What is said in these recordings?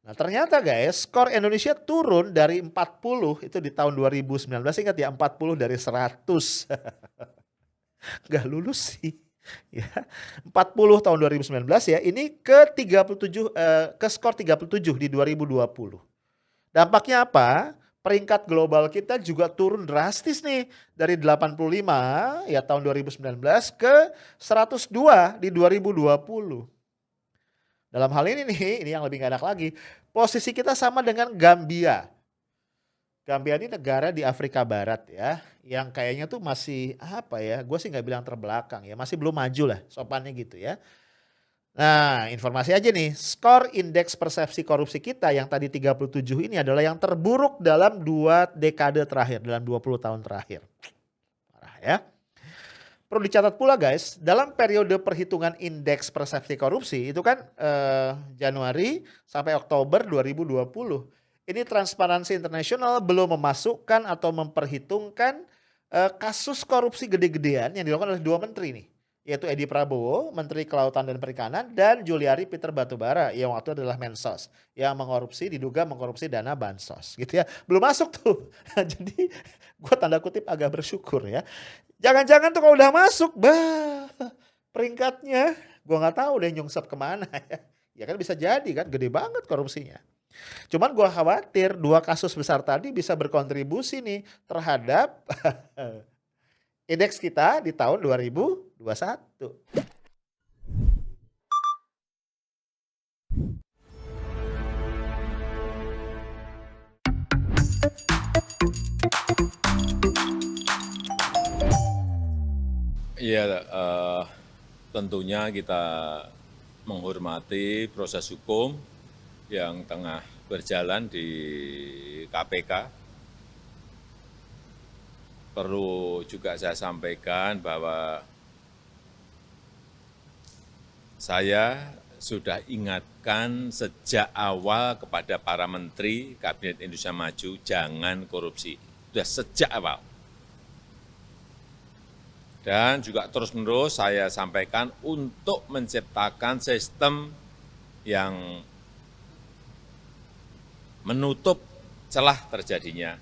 Nah ternyata guys, skor Indonesia turun dari 40 itu di tahun 2019, ingat ya 40 dari 100. Nggak lulus sih. Ya, 40 tahun 2019 ya, ini ke 37 ke skor 37 di 2020. Dampaknya apa? Peringkat global kita juga turun drastis nih dari 85 ya tahun 2019 ke 102 di 2020. Dalam hal ini nih, ini yang lebih gak enak lagi. Posisi kita sama dengan Gambia. Gambia ini negara di Afrika Barat ya, yang kayaknya tuh masih apa ya, gue sih nggak bilang terbelakang ya, masih belum maju lah sopannya gitu ya. Nah informasi aja nih, skor indeks persepsi korupsi kita yang tadi 37 ini adalah yang terburuk dalam 2 dekade terakhir, dalam 20 tahun terakhir. Parah ya. Perlu dicatat pula guys, dalam periode perhitungan indeks persepsi korupsi itu kan Januari sampai Oktober 2020. Ini Transparansi International belum memasukkan atau memperhitungkan kasus korupsi gede-gedean yang dilakukan oleh 2 menteri nih. Yaitu Edi Prabowo, Menteri Kelautan dan Perikanan, dan Juliari Peter Batubara yang waktu itu adalah Mensos. Yang diduga mengkorupsi dana Bansos gitu ya. Belum masuk tuh. Jadi gue tanda kutip agak bersyukur ya. Jangan-jangan tuh kalau udah masuk, peringkatnya gue nggak tahu deh nyungsep kemana ya. Ya kan bisa jadi kan, gede banget korupsinya. Cuman gue khawatir 2 kasus besar tadi bisa berkontribusi nih terhadap indeks kita di tahun 2021. Iya, tentunya kita menghormati proses hukum yang tengah berjalan di KPK. Perlu juga saya sampaikan bahwa saya sudah ingatkan sejak awal kepada para menteri Kabinet Indonesia Maju, jangan korupsi. Sudah sejak awal. Dan juga terus-menerus saya sampaikan untuk menciptakan sistem yang menutup celah terjadinya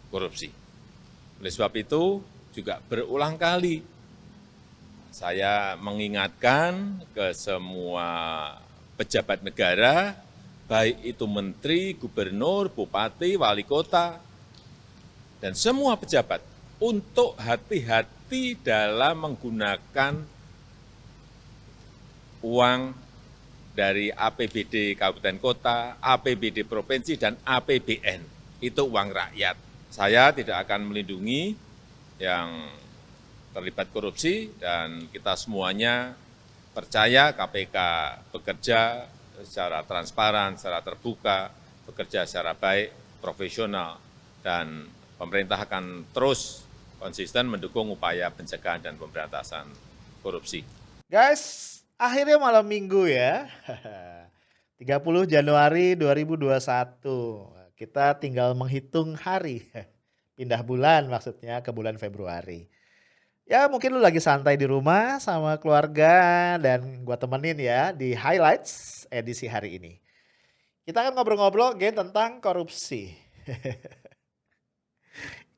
korupsi. Oleh sebab itu juga berulang kali saya mengingatkan ke semua pejabat negara, baik itu menteri, gubernur, bupati, wali kota, dan semua pejabat, untuk hati-hati dalam menggunakan uang dari APBD kabupaten kota, APBD provinsi, dan APBN. Itu uang rakyat. Saya tidak akan melindungi yang terlibat korupsi, dan kita semuanya percaya KPK bekerja secara transparan, secara terbuka, bekerja secara baik, profesional, dan pemerintah akan terus konsisten mendukung upaya pencegahan dan pemberantasan korupsi. Guys, akhirnya malam minggu ya. 30 Januari 2021. Kita tinggal menghitung hari. Pindah bulan maksudnya ke bulan Februari. Ya mungkin lu lagi santai di rumah sama keluarga dan gua temenin ya di highlights edisi hari ini. Kita akan ngobrol-ngobrol gen tentang korupsi.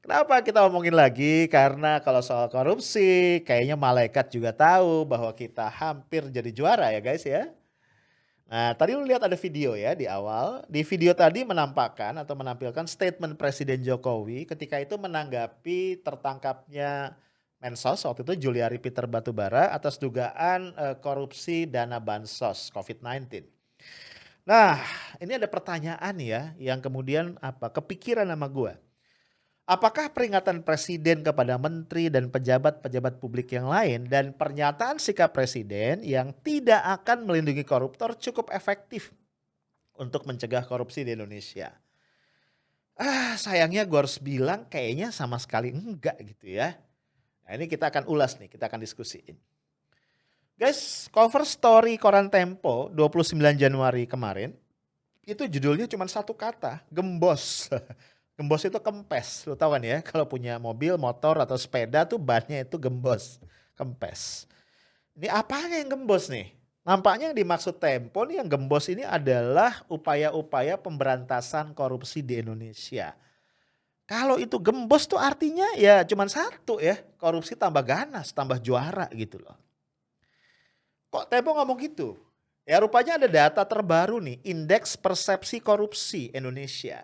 Kenapa kita ngomongin lagi? Karena kalau soal korupsi, kayaknya malaikat juga tahu bahwa kita hampir jadi juara ya guys ya. Nah tadi lu lihat ada video ya di awal. Di video tadi menampakkan atau menampilkan statement Presiden Jokowi ketika itu menanggapi tertangkapnya Mensos waktu itu Juliari Peter Batubara atas dugaan korupsi dana Bansos COVID-19. Nah ini ada pertanyaan ya yang kemudian kepikiran sama gue. Apakah peringatan presiden kepada menteri dan pejabat-pejabat publik yang lain dan pernyataan sikap presiden yang tidak akan melindungi koruptor cukup efektif untuk mencegah korupsi di Indonesia? Sayangnya gue harus bilang kayaknya sama sekali enggak gitu ya. Nah ini kita akan ulas nih, kita akan diskusiin. Guys, cover story koran Tempo 29 Januari kemarin, itu judulnya cuma satu kata, gembos. Gembos itu kempes, lu tahu kan ya, kalau punya mobil, motor, atau sepeda tuh bannya itu gembos, kempes. Ini apanya yang gembos nih? Nampaknya yang dimaksud Tempo nih yang gembos ini adalah upaya-upaya pemberantasan korupsi di Indonesia. Kalau itu gembos tuh artinya ya cuman satu ya, korupsi tambah ganas, tambah juara gitu loh. Kok Tempo ngomong gitu? Ya rupanya ada data terbaru nih, Indeks Persepsi Korupsi Indonesia.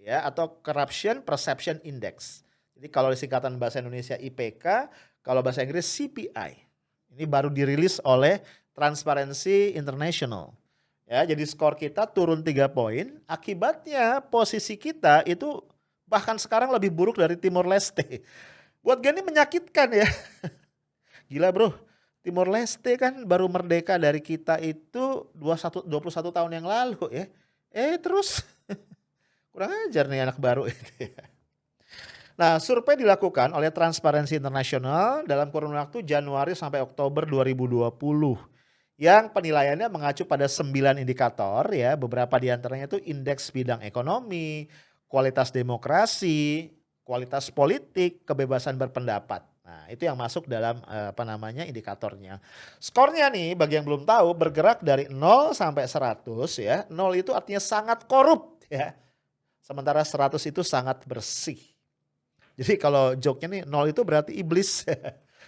Ya, atau Corruption Perception Index. Jadi kalau disingkatan bahasa Indonesia IPK, kalau bahasa Inggris CPI. Ini baru dirilis oleh Transparency International. Ya, jadi skor kita turun 3 poin, akibatnya posisi kita itu bahkan sekarang lebih buruk dari Timor Leste. Buat gue ini menyakitkan ya. Gila bro, Timor Leste kan baru merdeka dari kita itu 21 tahun yang lalu ya. Terus kurang ajar nih anak baru itu ya. Nah, survei dilakukan oleh Transparency International dalam kurun waktu Januari sampai Oktober 2020 yang penilaiannya mengacu pada 9 indikator ya, beberapa di antaranya itu indeks bidang ekonomi, kualitas demokrasi, kualitas politik, kebebasan berpendapat. Nah, itu yang masuk dalam indikatornya. Skornya nih bagi yang belum tahu bergerak dari 0 sampai 100 ya. 0 itu artinya sangat korup ya. Sementara 100 itu sangat bersih. Jadi kalau joke-nya nih 0 itu berarti iblis,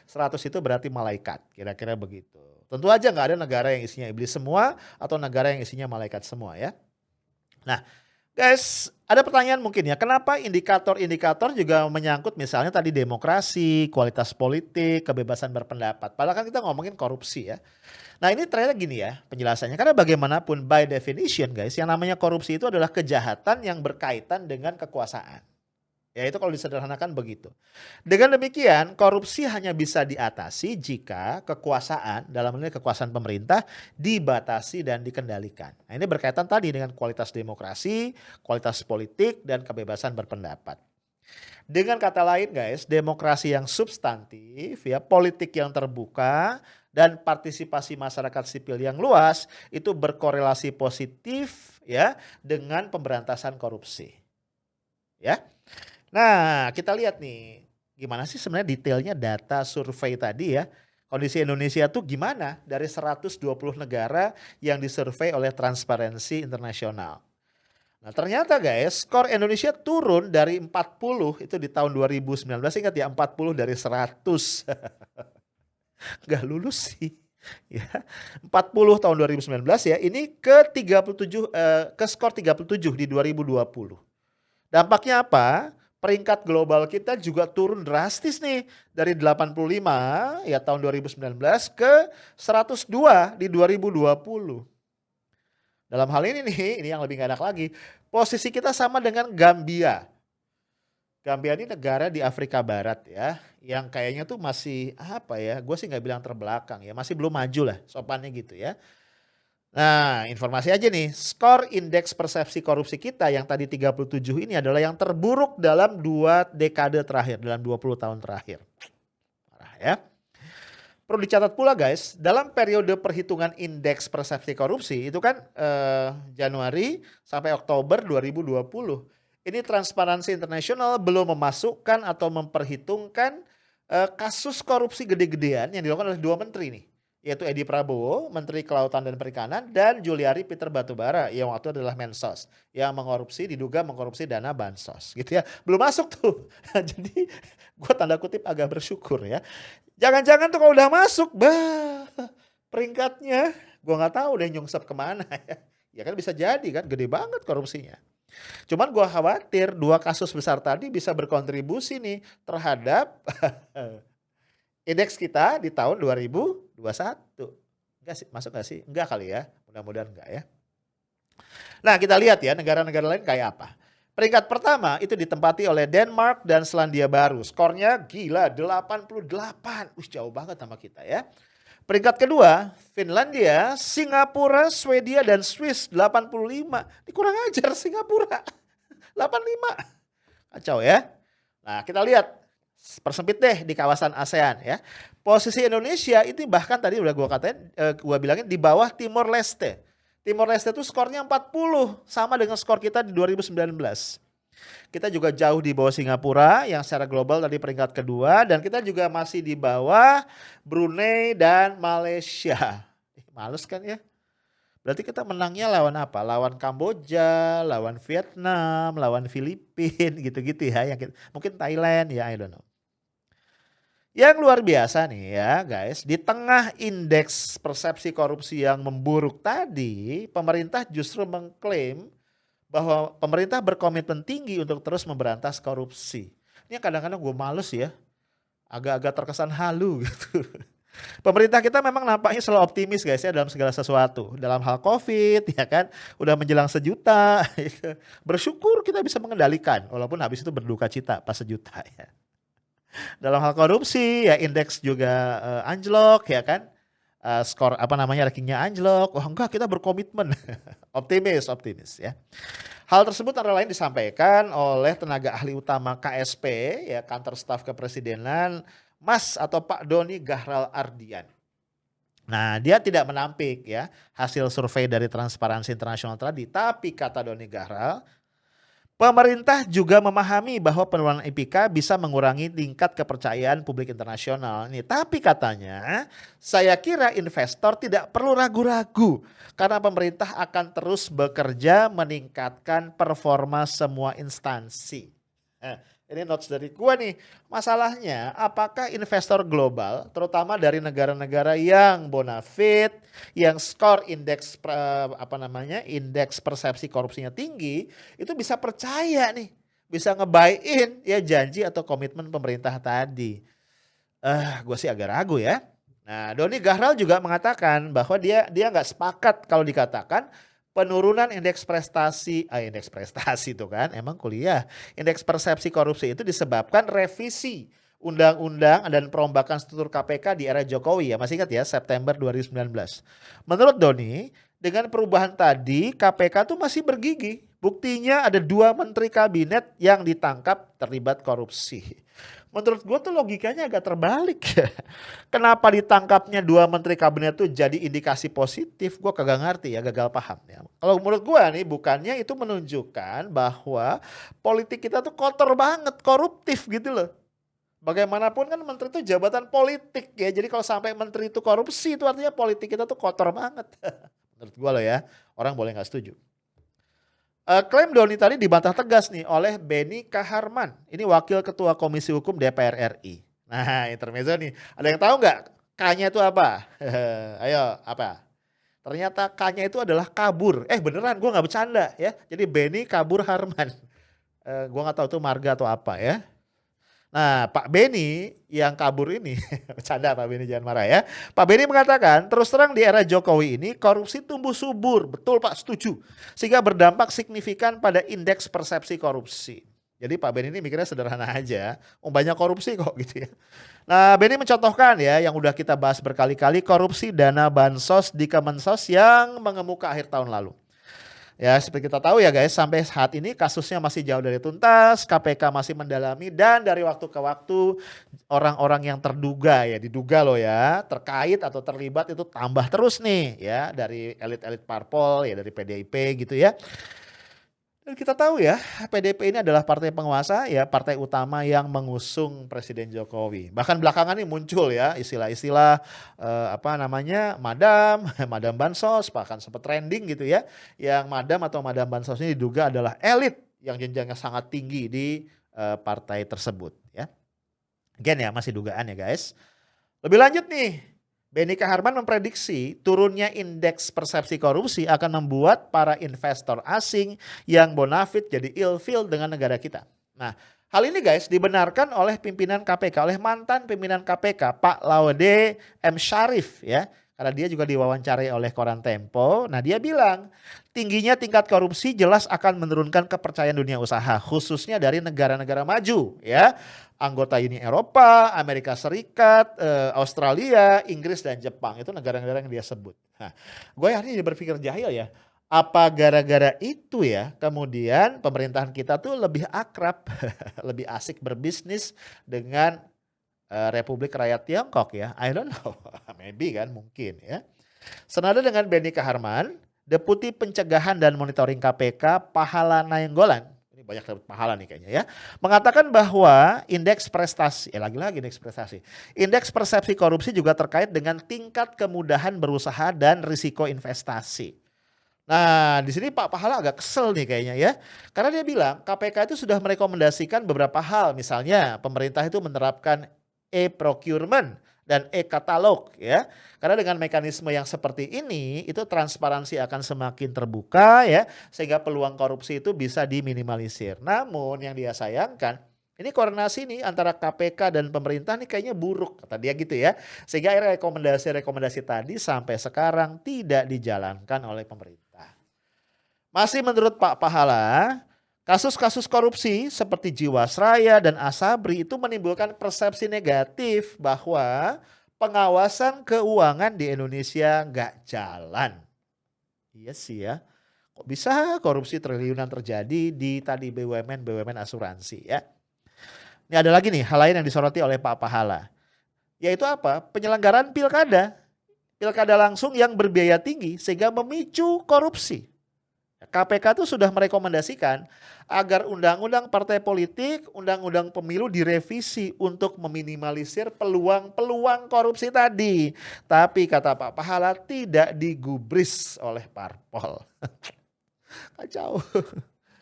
100 itu berarti malaikat, kira-kira begitu. Tentu aja nggak ada negara yang isinya iblis semua atau negara yang isinya malaikat semua ya. Nah guys, ada pertanyaan mungkin ya, kenapa indikator-indikator juga menyangkut misalnya tadi demokrasi, kualitas politik, kebebasan berpendapat. Padahal kan kita ngomongin korupsi ya. Nah ini ternyata gini ya penjelasannya, karena bagaimanapun by definition guys, yang namanya korupsi itu adalah kejahatan yang berkaitan dengan kekuasaan. Ya itu kalau disederhanakan begitu. Dengan demikian korupsi hanya bisa diatasi jika kekuasaan, dalam hal ini kekuasaan pemerintah, dibatasi dan dikendalikan. Nah ini berkaitan tadi dengan kualitas demokrasi, kualitas politik, dan kebebasan berpendapat. Dengan kata lain guys, demokrasi yang substantif, ya politik yang terbuka, dan partisipasi masyarakat sipil yang luas itu berkorelasi positif ya dengan pemberantasan korupsi. Ya. Nah, kita lihat nih, gimana sih sebenarnya detailnya data survei tadi ya. Kondisi Indonesia tuh gimana dari 120 negara yang disurvei oleh Transparency International. Nah, ternyata guys, skor Indonesia turun dari 40 itu di tahun 2019, ingat ya 40 dari 100. Gak lulus sih. Ya, 40 tahun 2019 ya, ini ke 37 ke skor 37 di 2020. Dampaknya apa? Peringkat global kita juga turun drastis nih dari 85 ya tahun 2019 ke 102 di 2020. Dalam hal ini nih, ini yang lebih gak enak lagi, posisi kita sama dengan Gambia. Gambia ini negara di Afrika Barat ya, yang kayaknya tuh masih apa ya, gue sih gak bilang terbelakang ya, masih belum maju lah sopannya gitu ya. Nah, informasi aja nih, skor indeks persepsi korupsi kita yang tadi 37 ini adalah yang terburuk dalam 2 dekade terakhir, dalam 20 tahun terakhir. Parah ya. Perlu dicatat pula guys, dalam periode perhitungan indeks persepsi korupsi itu kan Januari sampai Oktober 2020. Ini Transparency International belum memasukkan atau memperhitungkan kasus korupsi gede-gedean yang dilakukan oleh 2 menteri nih. Yaitu Edi Prabowo, Menteri Kelautan dan Perikanan, dan Juliari Peter Batubara yang waktu itu adalah Mensos, yang diduga mengkorupsi dana bansos gitu ya. Belum masuk tuh. Jadi gue tanda kutip agak bersyukur ya. Jangan-jangan tuh kalau udah masuk, peringkatnya gue gak tahu deh nyungsep kemana ya. Ya kan bisa jadi kan, gede banget korupsinya. Cuman gue khawatir 2 kasus besar tadi bisa berkontribusi nih terhadap indeks kita di tahun 2021. Enggak sih, masuk gak sih? Enggak kali ya, mudah-mudahan enggak ya. Nah kita lihat ya negara-negara lain kayak apa. Peringkat pertama itu ditempati oleh Denmark dan Selandia Baru. Skornya gila 88. Wih jauh banget sama kita ya. Peringkat kedua Finlandia, Singapura, Swedia dan Swiss 85. Ini kurang ajar Singapura 85. Kacau ya. Nah kita lihat. Persempit deh di kawasan ASEAN ya. Posisi Indonesia itu bahkan tadi udah gue bilangin di bawah Timor Leste. Timor Leste itu skornya 40 sama dengan skor kita di 2019. Kita juga jauh di bawah Singapura yang secara global tadi peringkat kedua, dan kita juga masih di bawah Brunei dan Malaysia. Males kan ya? Berarti kita menangnya lawan apa? Lawan Kamboja, lawan Vietnam, lawan Filipina gitu-gitu ya. Mungkin Thailand ya, I don't know. Yang luar biasa nih ya guys, di tengah indeks persepsi korupsi yang memburuk tadi, pemerintah justru mengklaim bahwa pemerintah berkomitmen tinggi untuk terus memberantas korupsi. Ini kadang-kadang gue males ya, agak-agak terkesan halu gitu. Pemerintah kita memang nampaknya selalu optimis guys ya dalam segala sesuatu. Dalam hal COVID ya kan, udah menjelang 1 juta. Bersyukur kita bisa mengendalikan, walaupun habis itu berduka cita pas 1 juta ya. Dalam hal korupsi ya indeks juga anjlok ya kan. Skor rankingnya anjlok. Oh enggak, kita berkomitmen. Optimis ya. Hal tersebut antara lain disampaikan oleh tenaga ahli utama KSP ya, Kantor Staf Kepresidenan, Mas atau Pak Doni Gahral Ardian. Nah, dia tidak menampik ya hasil survei dari Transparansi Internasional tadi, tapi kata Doni Gahral, pemerintah juga memahami bahwa penurunan IPK bisa mengurangi tingkat kepercayaan publik internasional. Nih, tapi katanya, saya kira investor tidak perlu ragu-ragu karena pemerintah akan terus bekerja meningkatkan performa semua instansi. Ini notes dari gua nih. Masalahnya, apakah investor global, terutama dari negara-negara yang bonafit, yang skor indeks indeks persepsi korupsinya tinggi, itu bisa percaya nih, bisa ngebuy-in ya janji atau komitmen pemerintah tadi. Gue sih agak ragu ya. Nah, Doni Gahral juga mengatakan bahwa dia nggak sepakat kalau dikatakan penurunan indeks prestasi tuh kan, emang kuliah. Indeks persepsi korupsi itu disebabkan revisi undang-undang dan perombakan struktur KPK di era Jokowi ya. Masih ingat ya, September 2019. Menurut Doni, dengan perubahan tadi KPK tuh masih bergigi. Buktinya ada 2 menteri kabinet yang ditangkap terlibat korupsi. Menurut gue tuh logikanya agak terbalik ya. Kenapa ditangkapnya 2 menteri kabinet tuh jadi indikasi positif? Gue kagak ngerti ya, gagal paham ya. Kalau menurut gue nih, bukannya itu menunjukkan bahwa politik kita tuh kotor banget, koruptif gitu loh. Bagaimanapun kan menteri itu jabatan politik ya. Jadi kalau sampai menteri itu korupsi itu artinya politik kita tuh kotor banget. Menurut gue loh ya, orang boleh gak setuju. Klaim Doni tadi dibantah tegas nih oleh Beni Kaharman. Ini Wakil Ketua Komisi Hukum DPR RI. Nah, intermezzo nih. Ada yang tahu nggak K-nya itu apa? Ayo, apa? Ternyata K-nya itu adalah kabur. Beneran, gue nggak bercanda ya. Jadi Beni Kabur Harman. Gue nggak tahu itu marga atau apa ya. Nah, Pak Beni yang kabur ini, bercanda Pak Beni, jangan marah ya. Pak Beni mengatakan, terus terang di era Jokowi ini korupsi tumbuh subur. Betul Pak, setuju. Sehingga berdampak signifikan pada indeks persepsi korupsi. Jadi Pak Beni ini mikirnya sederhana aja, banyak korupsi kok gitu ya. Nah, Beni mencontohkan ya, yang udah kita bahas berkali-kali, korupsi dana bansos di Kemensos yang mengemuka akhir tahun lalu. Ya, seperti kita tahu ya guys, sampai saat ini kasusnya masih jauh dari tuntas, KPK masih mendalami, dan dari waktu ke waktu orang-orang yang diduga loh ya, terkait atau terlibat itu tambah terus nih ya, dari elit-elit parpol ya, dari PDIP gitu ya. Dan kita tahu ya, PDIP ini adalah partai penguasa ya, partai utama yang mengusung Presiden Jokowi. Bahkan belakangan ini muncul ya istilah-istilah madam, madam bansos, bahkan sempat trending gitu ya. Yang madam atau madam bansos ini diduga adalah elit yang jenjangnya sangat tinggi di partai tersebut ya. Again ya, masih dugaan ya guys. Lebih lanjut nih, Beni Kaharman memprediksi turunnya indeks persepsi korupsi akan membuat para investor asing yang bonafit jadi ilfil dengan negara kita. Nah, hal ini guys dibenarkan oleh pimpinan KPK, oleh mantan pimpinan KPK Pak Laude M. Syarif ya. Karena dia juga diwawancarai oleh koran Tempo. Nah, dia bilang tingginya tingkat korupsi jelas akan menurunkan kepercayaan dunia usaha, khususnya dari negara-negara maju ya. Anggota Uni Eropa, Amerika Serikat, Australia, Inggris dan Jepang. Itu negara-negara yang dia sebut. Nah, gue hari ini berpikir jahil ya. Apa gara-gara itu ya kemudian pemerintahan kita tuh lebih akrab, lebih asik berbisnis dengan Republik Rakyat Tiongkok ya. I don't know, maybe kan, mungkin ya. Senada dengan Beni Kaharman, Deputi Pencegahan dan Monitoring KPK Pahala Nainggolan. Ini banyak dapat pahala nih kayaknya ya. Mengatakan bahwa indeks prestasi, lagi-lagi indeks prestasi. Indeks persepsi korupsi juga terkait dengan tingkat kemudahan berusaha dan risiko investasi. Nah, di sini Pak Pahala agak kesel nih kayaknya ya. Karena dia bilang KPK itu sudah merekomendasikan beberapa hal. Misalnya pemerintah itu menerapkan e-procurement dan e-katalog ya. Karena dengan mekanisme yang seperti ini itu transparansi akan semakin terbuka ya, sehingga peluang korupsi itu bisa diminimalisir. Namun yang dia sayangkan ini koordinasi nih antara KPK dan pemerintah nih kayaknya buruk kata dia gitu ya. Sehingga akhirnya rekomendasi-rekomendasi tadi sampai sekarang tidak dijalankan oleh pemerintah. Masih menurut Pak Pahala, kasus-kasus korupsi seperti Jiwasraya dan Asabri itu menimbulkan persepsi negatif bahwa pengawasan keuangan di Indonesia nggak jalan. Iya sih ya, kok bisa korupsi triliunan terjadi di tadi BUMN asuransi ya. Ini ada lagi nih hal lain yang disoroti oleh Pak Pahala, yaitu apa? Penyelenggaraan pilkada. Pilkada langsung yang berbiaya tinggi sehingga memicu korupsi. KPK itu sudah merekomendasikan agar undang-undang partai politik, undang-undang pemilu direvisi untuk meminimalisir peluang-peluang korupsi tadi. Tapi kata Pak Pahala tidak digubris oleh parpol. Kacau.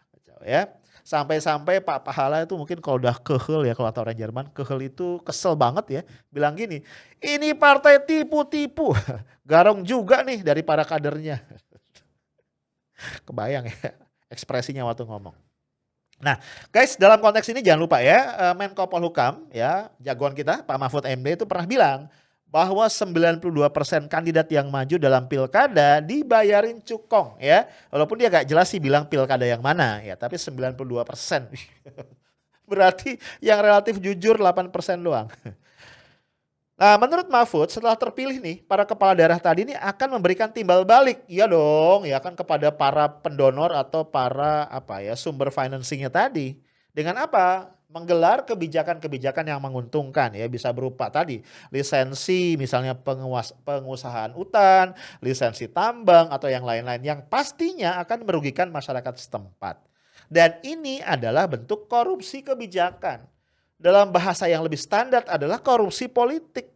Kacau ya. Sampai-sampai Pak Pahala itu mungkin kalau udah kehel ya, kalau kata orang Jerman, kehel itu kesel banget ya. Bilang gini, ini partai tipu-tipu. Garong juga nih dari para kadernya. Kebayang ya ekspresinya waktu ngomong. Nah guys, dalam konteks ini jangan lupa ya, Menko Polhukam ya, jagoan kita Pak Mahfud MD itu pernah bilang bahwa 92% kandidat yang maju dalam pilkada dibayarin cukong ya. Walaupun dia gak jelas sih bilang pilkada yang mana ya, tapi 92%. Berarti yang relatif jujur 8% doang. Nah, menurut Mahfud setelah terpilih nih, para kepala daerah tadi ini akan memberikan timbal balik. Iya dong, ya kan kepada para pendonor atau para sumber financingnya tadi. Dengan apa? Menggelar kebijakan-kebijakan yang menguntungkan ya, bisa berupa tadi lisensi misalnya pengusahaan hutan, lisensi tambang atau yang lain-lain yang pastinya akan merugikan masyarakat setempat. Dan ini adalah bentuk korupsi kebijakan. Dalam bahasa yang lebih standar adalah korupsi politik.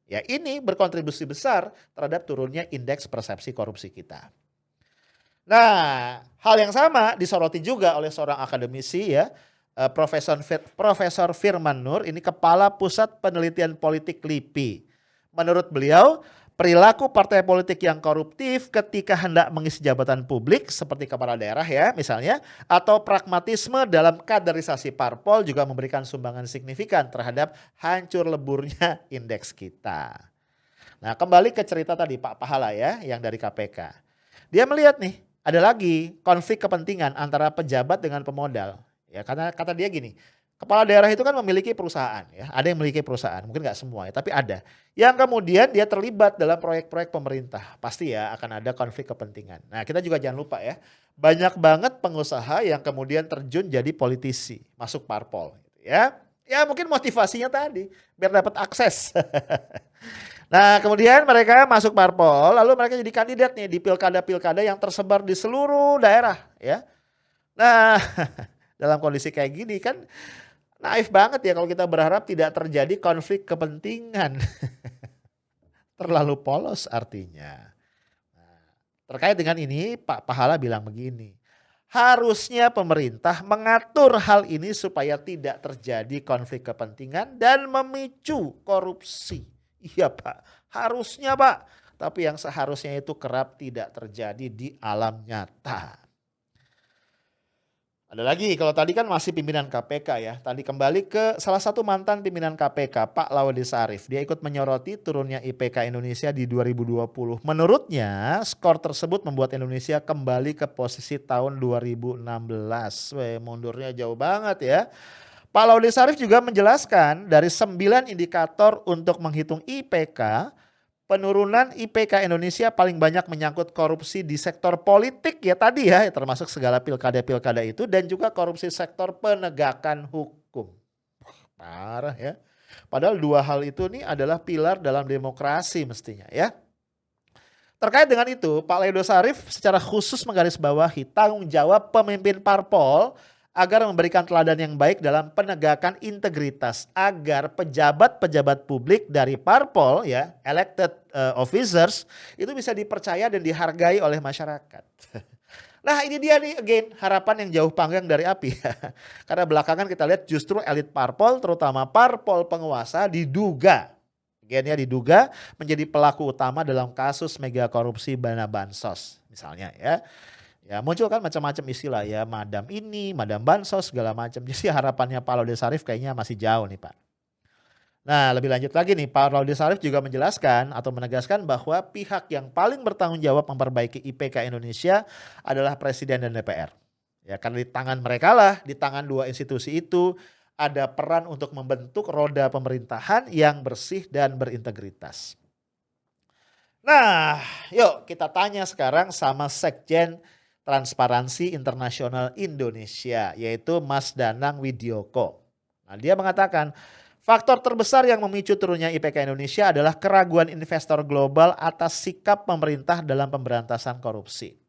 Ya, ini berkontribusi besar terhadap turunnya indeks persepsi korupsi kita. Nah, hal yang sama disoroti juga oleh seorang akademisi ya, Profesor Firman Nur, ini Kepala Pusat Penelitian Politik LIPI. Menurut beliau, perilaku partai politik yang koruptif ketika hendak mengisi jabatan publik seperti kepala daerah ya misalnya, atau pragmatisme dalam kaderisasi parpol juga memberikan sumbangan signifikan terhadap hancur leburnya indeks kita. Nah, kembali ke cerita tadi Pak Pahala ya yang dari KPK. Dia melihat nih ada lagi konflik kepentingan antara pejabat dengan pemodal. Ya, karena kata dia gini, kepala daerah itu kan memiliki perusahaan ya, ada yang memiliki perusahaan, mungkin nggak semua ya, tapi ada. Yang kemudian dia terlibat dalam proyek-proyek pemerintah, pasti ya akan ada konflik kepentingan. Nah, kita juga jangan lupa ya, banyak banget pengusaha yang kemudian terjun jadi politisi, masuk parpol gitu ya. Ya mungkin motivasinya tadi biar dapat akses. Nah, kemudian mereka masuk parpol, lalu mereka jadi kandidat nih di pilkada-pilkada yang tersebar di seluruh daerah ya. Nah, dalam kondisi kayak gini kan naif banget ya kalau kita berharap tidak terjadi konflik kepentingan. Terlalu polos artinya. Nah, terkait dengan ini Pak Pahala bilang begini, harusnya pemerintah mengatur hal ini supaya tidak terjadi konflik kepentingan dan memicu korupsi. Iya Pak, harusnya Pak. Tapi yang seharusnya itu kerap tidak terjadi di alam nyata. Ada lagi, kalau tadi kan masih pimpinan KPK ya. Tadi kembali ke salah satu mantan pimpinan KPK, Pak Laude Sarif. Dia ikut menyoroti turunnya IPK Indonesia di 2020. Menurutnya, skor tersebut membuat Indonesia kembali ke posisi tahun 2016. Weh, mundurnya jauh banget ya. Pak Laude Sarif juga menjelaskan dari 9 indikator untuk menghitung IPK, penurunan IPK Indonesia paling banyak menyangkut korupsi di sektor politik ya tadi ya, termasuk segala pilkada-pilkada itu, dan juga korupsi sektor penegakan hukum. Parah ya. Padahal dua hal itu nih adalah pilar dalam demokrasi mestinya ya. Terkait dengan itu, Pak Laude Sarif secara khusus menggarisbawahi tanggung jawab pemimpin parpol agar memberikan teladan yang baik dalam penegakan integritas agar pejabat-pejabat publik dari parpol ya, elected officers itu bisa dipercaya dan dihargai oleh masyarakat. Nah ini dia nih again harapan yang jauh panggang dari api. Karena belakangan kita lihat justru elit parpol terutama parpol penguasa diduga menjadi pelaku utama dalam kasus mega korupsi dana bansos misalnya ya. Ya muncul kan macam-macam istilah ya, madam ini, madam bansos segala macam. Jadi harapannya Pak Laude Sarif kayaknya masih jauh nih Pak. Nah lebih lanjut lagi nih Pak Laude Sarif juga menjelaskan atau menegaskan bahwa pihak yang paling bertanggung jawab memperbaiki IPK Indonesia adalah Presiden dan DPR. Ya karena di tangan mereka lah, di tangan dua institusi itu ada peran untuk membentuk roda pemerintahan yang bersih dan berintegritas. Nah yuk kita tanya sekarang sama Sekjen Transparansi Internasional Indonesia yaitu Mas Danang Widyoko. Nah, dia mengatakan faktor terbesar yang memicu turunnya IPK Indonesia adalah keraguan investor global atas sikap pemerintah dalam pemberantasan korupsi.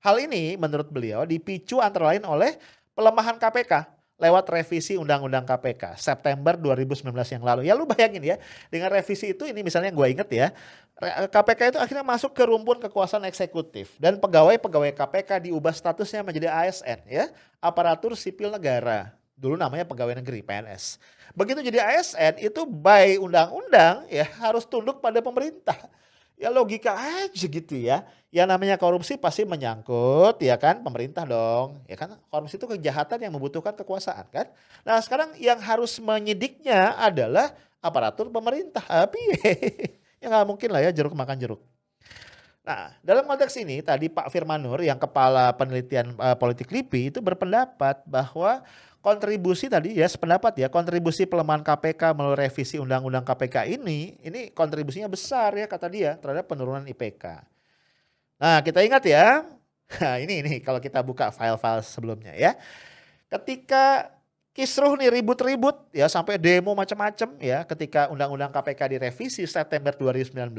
Hal ini menurut beliau dipicu antara lain oleh pelemahan KPK lewat revisi Undang-Undang KPK September 2019 yang lalu. Ya lu bayangin ya, dengan revisi itu ini misalnya gue inget ya, KPK itu akhirnya masuk ke rumpun kekuasaan eksekutif dan pegawai-pegawai KPK diubah statusnya menjadi ASN ya, aparatur sipil negara. Dulu namanya pegawai negeri PNS. Begitu jadi ASN itu by undang-undang ya harus tunduk pada pemerintah. Ya logika aja gitu ya. Yang namanya korupsi pasti menyangkut ya kan pemerintah dong. Ya kan korupsi itu kejahatan yang membutuhkan kekuasaan kan. Nah sekarang yang harus menyidiknya adalah aparatur pemerintah. Tapi ya nggak mungkin lah ya jeruk makan jeruk. Nah dalam konteks ini tadi Pak Firmanur yang kepala penelitian politik LIPI itu berpendapat bahwa kontribusi tadi ya sependapat ya kontribusi pelemahan KPK melalui revisi Undang-Undang KPK ini kontribusinya besar ya kata dia terhadap penurunan IPK. Nah kita ingat ya, nah ini kalau kita buka file-file sebelumnya ya, ketika kisruh nih ribut-ribut ya sampai demo macam-macam ya ketika Undang-Undang KPK direvisi September 2019,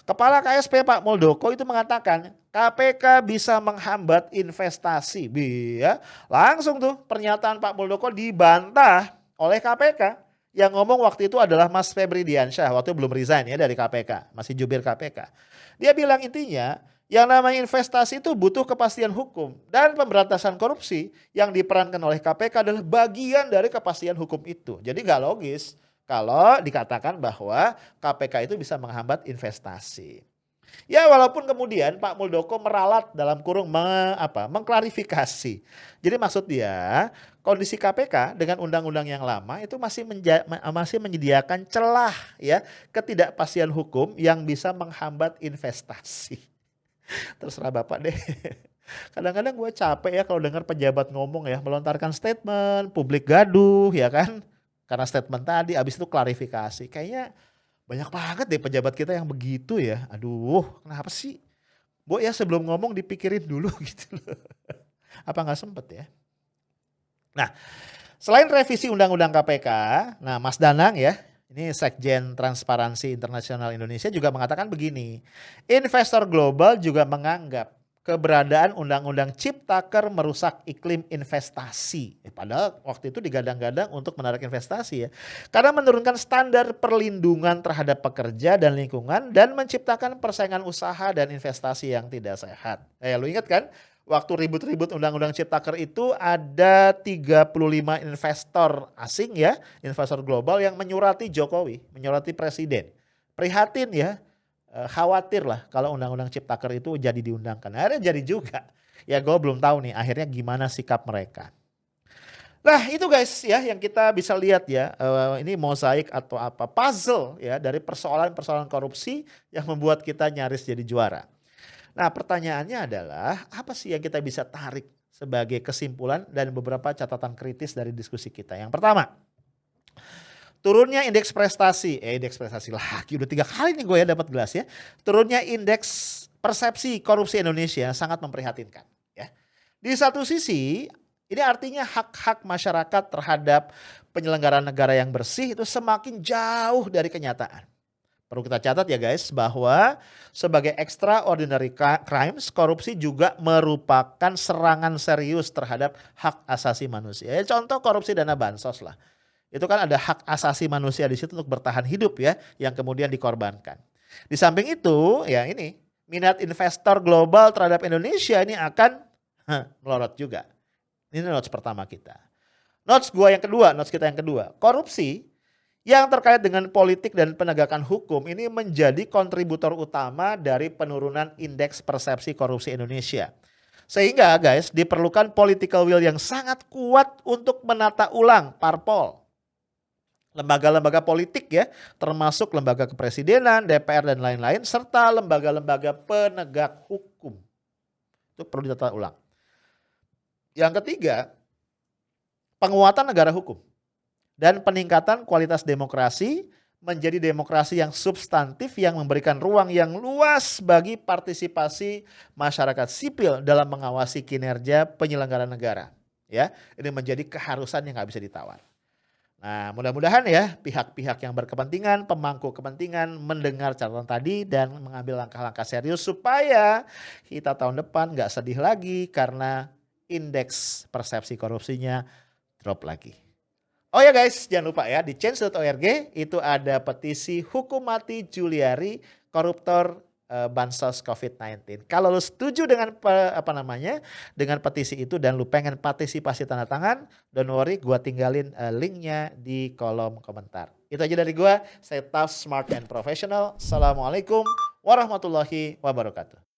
Kepala KSP Pak Muldoko itu mengatakan KPK bisa menghambat investasi. Ya. Langsung tuh pernyataan Pak Muldoko dibantah oleh KPK. Yang ngomong waktu itu adalah Mas Febri Diansyah, waktu belum resign ya dari KPK, masih jubir KPK. Dia bilang intinya yang namanya investasi itu butuh kepastian hukum dan pemberantasan korupsi yang diperankan oleh KPK adalah bagian dari kepastian hukum itu. Jadi nggak logis kalau dikatakan bahwa KPK itu bisa menghambat investasi. Ya walaupun kemudian Pak Muldoko meralat dalam kurung mengklarifikasi. Jadi maksud dia kondisi KPK dengan undang-undang yang lama itu masih menyediakan celah ya ketidakpastian hukum yang bisa menghambat investasi. Terserah Bapak deh. Kadang-kadang gue capek ya kalau dengar pejabat ngomong ya melontarkan statement, publik gaduh ya kan. Karena statement tadi habis itu klarifikasi. Kayaknya banyak banget deh pejabat kita yang begitu ya. Aduh, kenapa sih? Bu ya sebelum ngomong dipikirin dulu gitu loh. Apa nggak sempet ya? Nah, selain revisi Undang-Undang KPK, nah Mas Danang ya, ini Sekjen Transparansi Internasional Indonesia juga mengatakan begini, investor global juga menganggap keberadaan Undang-Undang Ciptaker merusak iklim investasi. Padahal waktu itu digadang-gadang untuk menarik investasi ya. Karena menurunkan standar perlindungan terhadap pekerja dan lingkungan dan menciptakan persaingan usaha dan investasi yang tidak sehat. Lu ingat kan? Waktu ribut-ribut Undang-Undang Ciptaker itu ada 35 investor asing ya, investor global yang menyurati Jokowi, menyurati Presiden. Prihatin ya. Khawatir lah kalau Undang-Undang Ciptaker itu jadi diundangkan. Akhirnya jadi juga. Ya gue belum tahu nih akhirnya gimana sikap mereka. Nah itu guys ya yang kita bisa lihat ya. Ini mozaik atau apa puzzle ya dari persoalan-persoalan korupsi yang membuat kita nyaris jadi juara. Nah pertanyaannya adalah apa sih yang kita bisa tarik sebagai kesimpulan dan beberapa catatan kritis dari diskusi kita. Yang pertama. Turunnya indeks prestasi, indeks prestasi lagi udah 3 kali nih gue ya dapat gelas ya. Turunnya indeks persepsi korupsi Indonesia sangat memprihatinkan ya. Di satu sisi ini artinya hak-hak masyarakat terhadap penyelenggaraan negara yang bersih itu semakin jauh dari kenyataan. Perlu kita catat ya guys, bahwa sebagai extraordinary crimes, korupsi juga merupakan serangan serius terhadap hak asasi manusia. Ya, contoh korupsi dana bansos lah. Itu kan ada hak asasi manusia di situ untuk bertahan hidup ya, yang kemudian dikorbankan. Di samping itu, ya ini, minat investor global terhadap Indonesia ini akan melorot juga. Ini notes pertama kita. Notes kita yang kedua, korupsi yang terkait dengan politik dan penegakan hukum ini menjadi kontributor utama dari penurunan indeks persepsi korupsi Indonesia. Sehingga guys, diperlukan political will yang sangat kuat untuk menata ulang parpol. Lembaga-lembaga politik ya, termasuk lembaga kepresidenan, DPR dan lain-lain, serta lembaga-lembaga penegak hukum. Itu perlu ditata ulang. Yang ketiga, penguatan negara hukum dan peningkatan kualitas demokrasi menjadi demokrasi yang substantif yang memberikan ruang yang luas bagi partisipasi masyarakat sipil dalam mengawasi kinerja penyelenggara negara. Ya, ini menjadi keharusan yang nggak bisa ditawar. Nah, mudah-mudahan ya pihak-pihak yang berkepentingan, pemangku kepentingan mendengar catatan tadi dan mengambil langkah-langkah serius supaya kita tahun depan nggak sedih lagi karena indeks persepsi korupsinya drop lagi. Oh ya guys, jangan lupa ya di change.org itu ada petisi hukum mati Juliari koruptor bansos COVID-19. Kalau lu setuju dengan dengan petisi itu dan lu pengen partisipasi tanda tangan, don't worry, gua tinggalin linknya di kolom komentar. Itu aja dari gua, saya Taf Smart and Professional. Assalamualaikum warahmatullahi wabarakatuh.